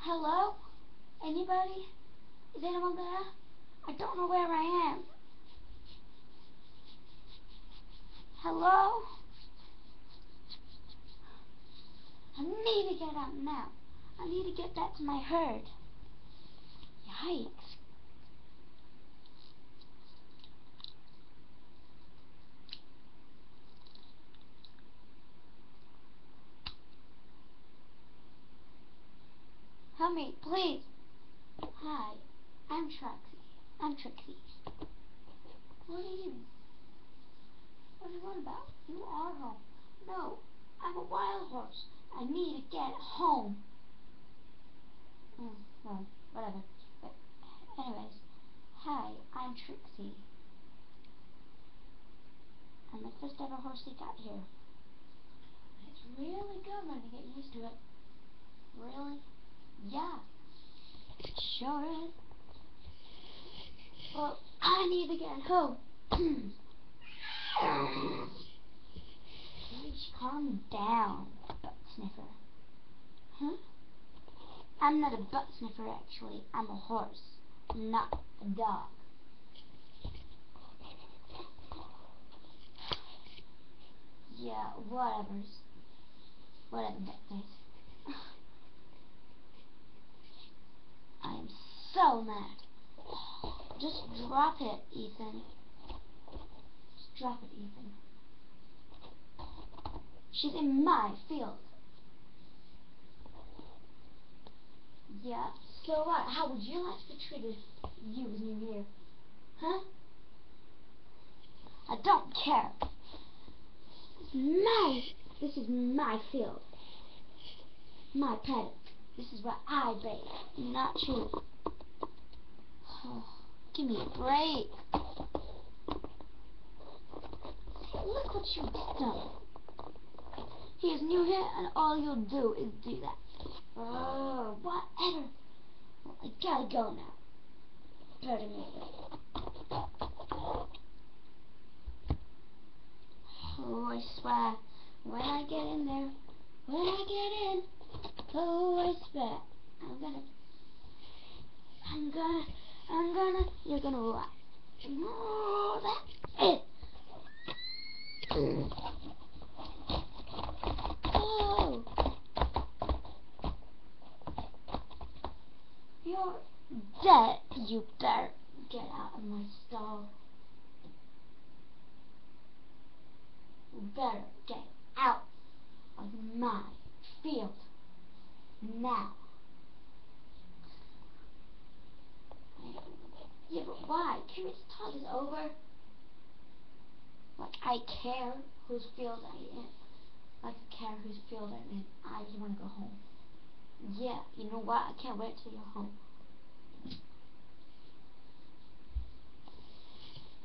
Hello? Anybody? Is anyone there? I don't know where I am. Hello? I need to get out now. I need to get back to my herd. Yikes. Help me, please. Hi, I'm Trixie. What are you? What do you want about? You are home. No, I'm a wild horse. I need to get home. Well, whatever. But anyways, hi, I'm Trixie. I'm the first ever horse that got here. It's really good when you get used to it. Really? Yeah. Sure is. Well, I need to get home. Please calm down, butt sniffer. Huh? I'm not a butt sniffer, actually. I'm a horse, not a dog. Yeah, whatever, buttface. I'm so mad. Just drop it, Ethan. Just drop it, Ethan. She's in my field. Yeah, so what? How would you like to be treated if you was new here? Huh? I don't care. This is my field. My paddock. This is where I bathe, not you. Oh, give me a break. Look what you've done. He is new here, and all you'll do is do that. Oh, whatever. Well, I gotta go now. Pardon me. Oh, I swear, when I get in there, oh, I swear, you're gonna laugh. Oh, that's it. Oh, you're dead. You better get out of my stall. You better get out of my field now. Yeah, but why? Can we just talk this over? Like, I care whose field I am. I care whose field I'm in. I just want to go home. Yeah, you know what? I can't wait till you're home.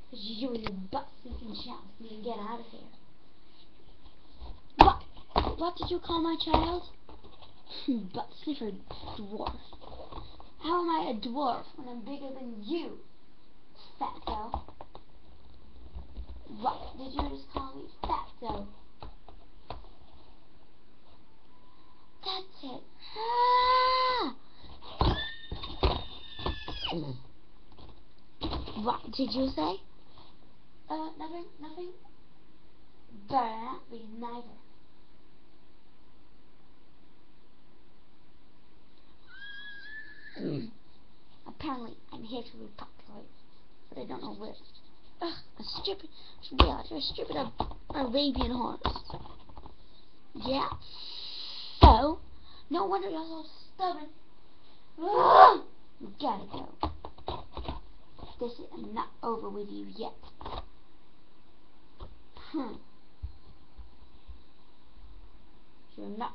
Because you and your butt-sniffing child need to get out of here. What? What did you call my child? Butt-sniffer dwarf. How am I a dwarf when I'm bigger than you, fatso? What did you just call me, fatso? That's it. Ah! What did you say? Nothing. Better not be neither. Apparently, I'm here to repopulate, but I don't know where. Ugh, a stupid Arabian horse. Yeah. So, no wonder you're so stubborn. Ugh, you gotta go. I'm not over with you yet. You're not.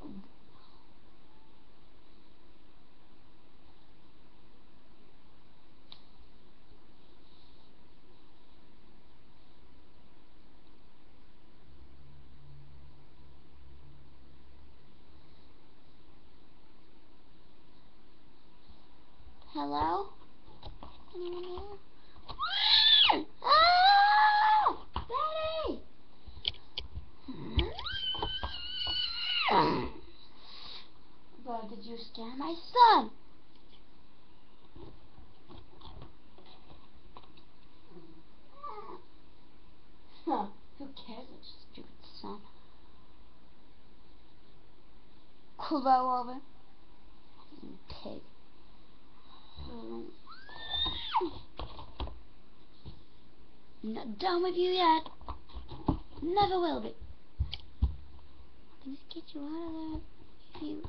Hello? Anyone there? Ah! Daddy! But did you scare my son? Huh, who cares about your stupid son? Cool that over. Pig. Not done with you yet. Never will be. I can just get you out of there if you